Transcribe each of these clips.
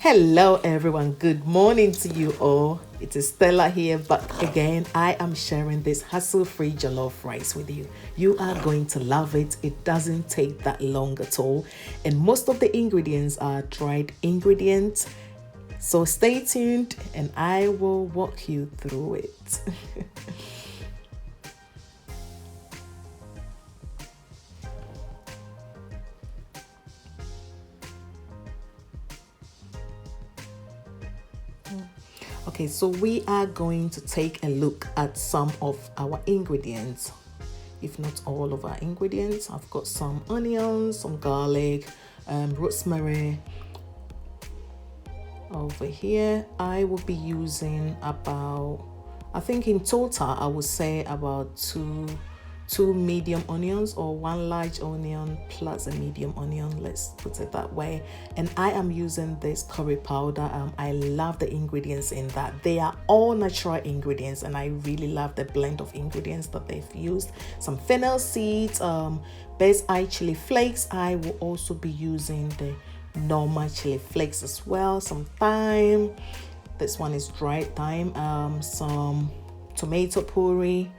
Hello everyone, good morning to you all. It is Stella here back again. I am sharing this hassle-free jollof rice with you. You are going to love it. It doesn't take that long at all. And most of the ingredients are dried ingredients. So stay tuned and I will walk you through it. Okay, so we are going to take a look at some of our ingredients, if not all of our ingredients. I've got some onions, some garlic, rosemary. Over here, I will be using about, I think in total, I would say about two medium onions or one large onion plus a medium onion, let's put it that way. And I am using this curry powder. I love the ingredients in that. They are all natural ingredients and I really love the blend of ingredients that they've used. Some fennel seeds, best eye chili flakes. I will also be using the normal chili flakes as well. Some thyme, this one is dried thyme. Some tomato puree.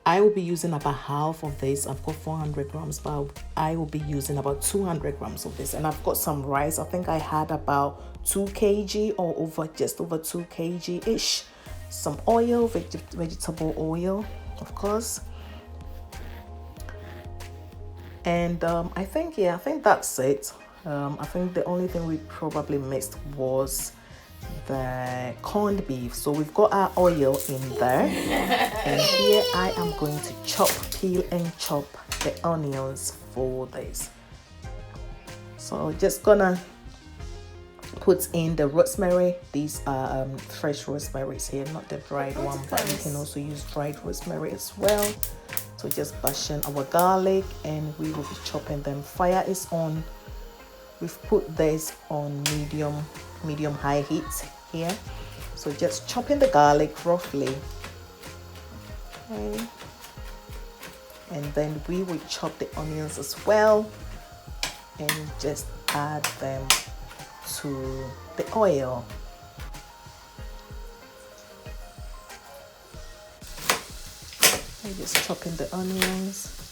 I will be using about half of this. I've got 400 grams, but I will be using about 200 grams of this. And I've got some rice. I think I had about 2 kg or just over 2 kg ish. Some oil, vegetable oil, of course. And I think that's it. I think the only thing we probably missed was the corned beef. So we've got our oil in there and here I am going to peel and chop the onions for this. So just gonna put in the rosemary. These are fresh rosemaries here, not the dried one, but you can also use dried rosemary as well. So just bashing our garlic and we will be chopping them. Fire is on. We've put this on medium high heat here, so just chopping the garlic roughly, okay. And then we will chop the onions as well and just add them to the oil. I'm just chopping the onions.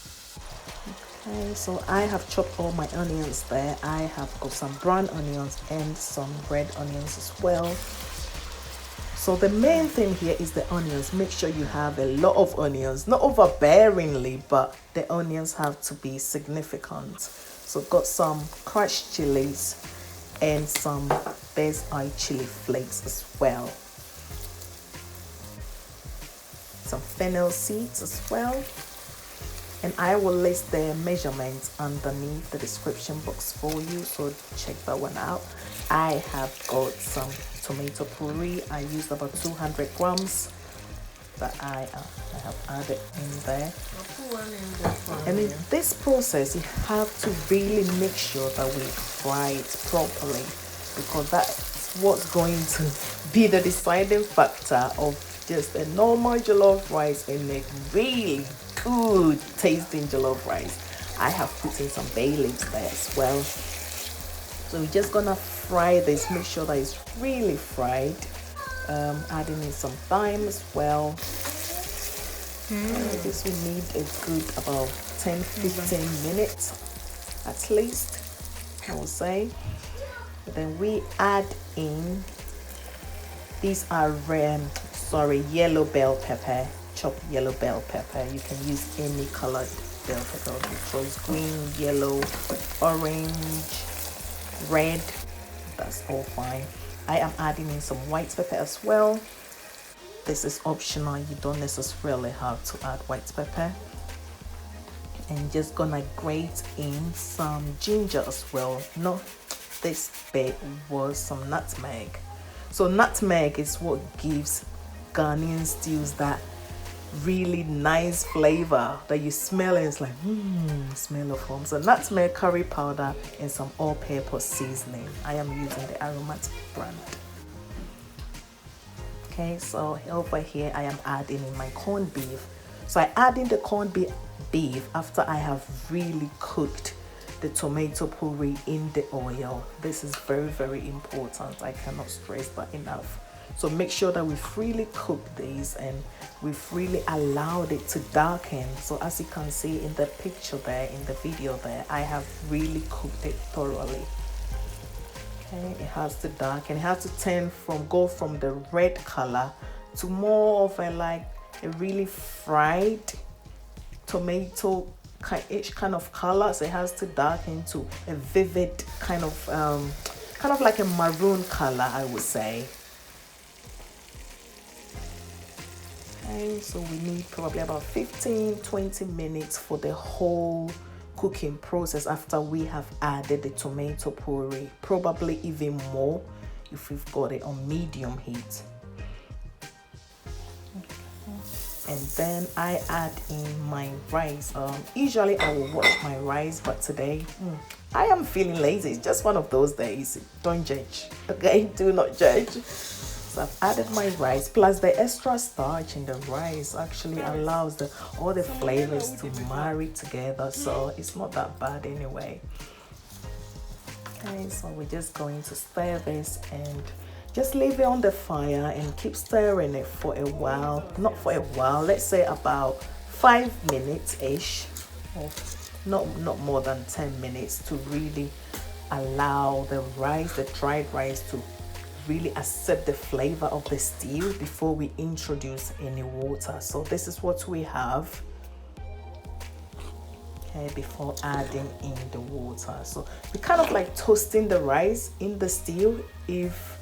Okay, so I have chopped all my onions there. I have got some brown onions and some red onions as well. So the main thing here is the onions. Make sure you have a lot of onions, not overbearingly, but the onions have to be significant. So got some crushed chilies and some best eye chili flakes as well. Some fennel seeds as well. And I will list the measurements underneath the description box for you, so check that one out. I have got some tomato puree. I used about 200 grams that I have added in there. And in this process, you have to really make sure that we fry it properly, because that's what's going to be the deciding factor of just a normal jollof rice and a really good tasting jollof rice. I have put in some bay leaves there as well. So we're just gonna fry this, make sure that it's really fried. Adding in some thyme as well. This will need a good about 10-15 minutes at least, I will say. Then we add in, these are yellow bell pepper. Chopped yellow bell pepper. You can use any colored bell pepper, because green, yellow, orange, red, that's all fine. I am adding in some white pepper as well. This is optional, you don't necessarily have to add white pepper. And just gonna grate in some ginger as well. No, this bit was some nutmeg. So nutmeg is what gives Ghanaian stews that really nice flavor that you smell and it's like smell of home. So nutmeg, curry powder and some all-purpose seasoning. I am using the aromatic brand. Okay, so over here I am adding in my corned beef. So I add in the corned beef after I have really cooked the tomato puree in the oil. This is very, very important. I cannot stress that enough. So make sure that we freely cook these and we freely allowed it to darken. So as you can see in the picture there, in the video there, I have really cooked it thoroughly. Okay, it has to darken. It has to go from the red color to more of a really fried tomato kind of color. So it has to darken to a vivid kind of like a maroon color, I would say. Okay, so we need probably about 15-20 minutes for the whole cooking process after we have added the tomato puree, probably even more if we've got it on medium heat. And then I add in my rice. Usually I will wash my rice, but today I am feeling lazy. It's just one of those days. Don't judge, okay? Do not judge. So I've added my rice, plus the extra starch in the rice actually allows all the flavors to marry together, so it's not that bad anyway. Okay, so we're just going to stir this and just leave it on the fire and keep stirring it for a while. Not for a while, let's say about 5 minutes-ish, or not more than 10 minutes, to really allow the dried rice to really accept the flavor of the stew before we introduce any water. So this is what we have, okay, before adding in the water. So we kind of like toasting the rice in the stew, if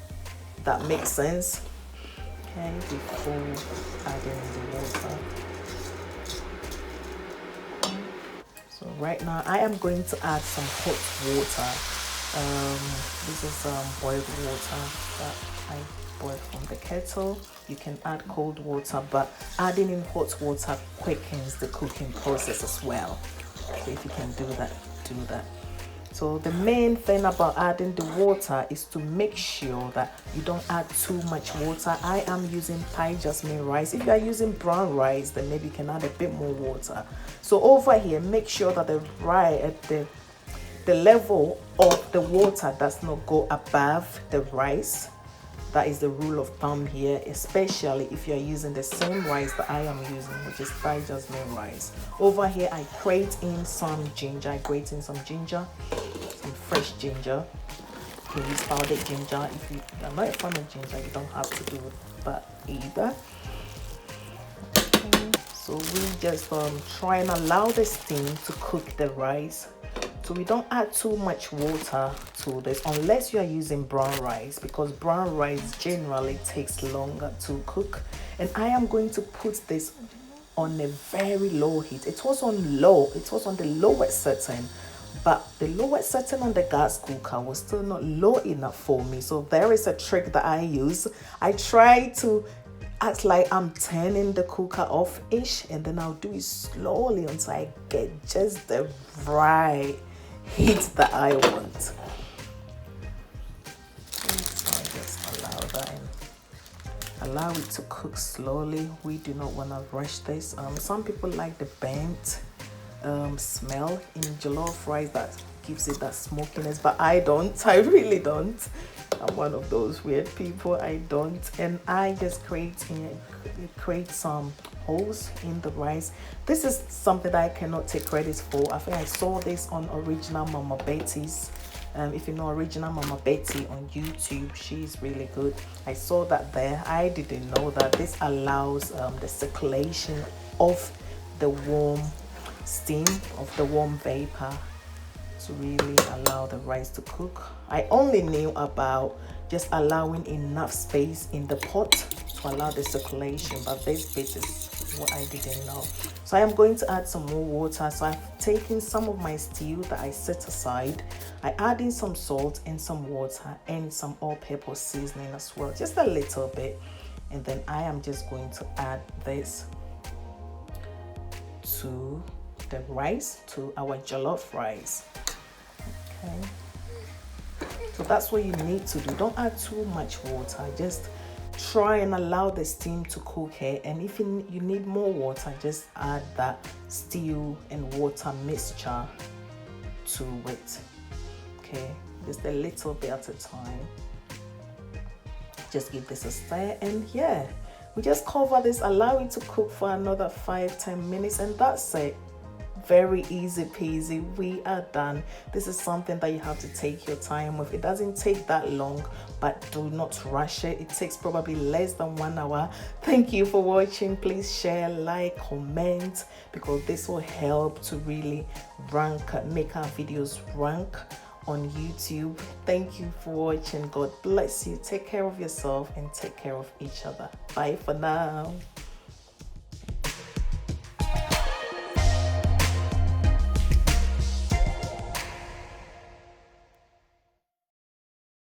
that makes sense, okay, before adding in the water. So right now I am going to add some hot water. This is boiled water that I boiled from the kettle. You can add cold water, but adding in hot water quickens the cooking process as well. So if you can do that, do that. So the main thing about adding the water is to make sure that you don't add too much water. I am using Thai jasmine rice. If you are using brown rice, then maybe you can add a bit more water. So over here, make sure that the level of the water does not go above the rice. That is the rule of thumb here, especially if you're using the same rice that I am using, which is Thai jasmine rice. Over here, I grate in some ginger. Some fresh ginger. You can use powdered ginger. If you are not a fan of ginger, you don't have to do that either. Okay. So we just try and allow the steam to cook the rice. So we don't add too much water to this unless you are using brown rice, because brown rice generally takes longer to cook. And I am going to put this on a very low heat. It was on the lowest setting, but the lowest setting on the gas cooker was still not low enough for me. So there is a trick that I use. I try to act like I'm turning the cooker off-ish, and then I'll do it slowly until I get just the right heat that I want. So I just allow that and allow it to cook slowly. We do not want to rush this. Some people like the burnt smell in jollof rice that gives it that smokiness, but I don't. I really don't. I'm one of those weird people. I don't. And I just create some holes in the rice. This is something that I cannot take credit for. I think I saw this on Original Mama Betty's. If you know Original Mama Betty on YouTube, she's really good. I saw that there. I didn't know that this allows the circulation of the warm steam, of the warm vapor, to really allow the rice to cook. I only knew about just allowing enough space in the pot to allow the circulation, but this bit is what I didn't know. So I am going to add some more water. So I've taken some of my stew that I set aside. I add in some salt and some water and some all-purpose seasoning as well, just a little bit. And then I am just going to add this to the rice, to our jollof rice. Okay, so that's what you need to do. Don't add too much water. Just try and allow the steam to cook here. And if you need more water, just add that stew and water mixture to it. Okay, just a little bit at a time. Just give this a stir, and yeah, we just cover this, allow it to cook for another 5-10 minutes, and that's it. Very easy peasy. We are done. This is something that you have to take your time with. It doesn't take that long, but do not rush it. It takes probably less than 1 hour. Thank you for watching. Please share, like, comment, because this will help to really make our videos rank on YouTube. Thank you for watching. God bless you. Take care of yourself and take care of each other. Bye for now.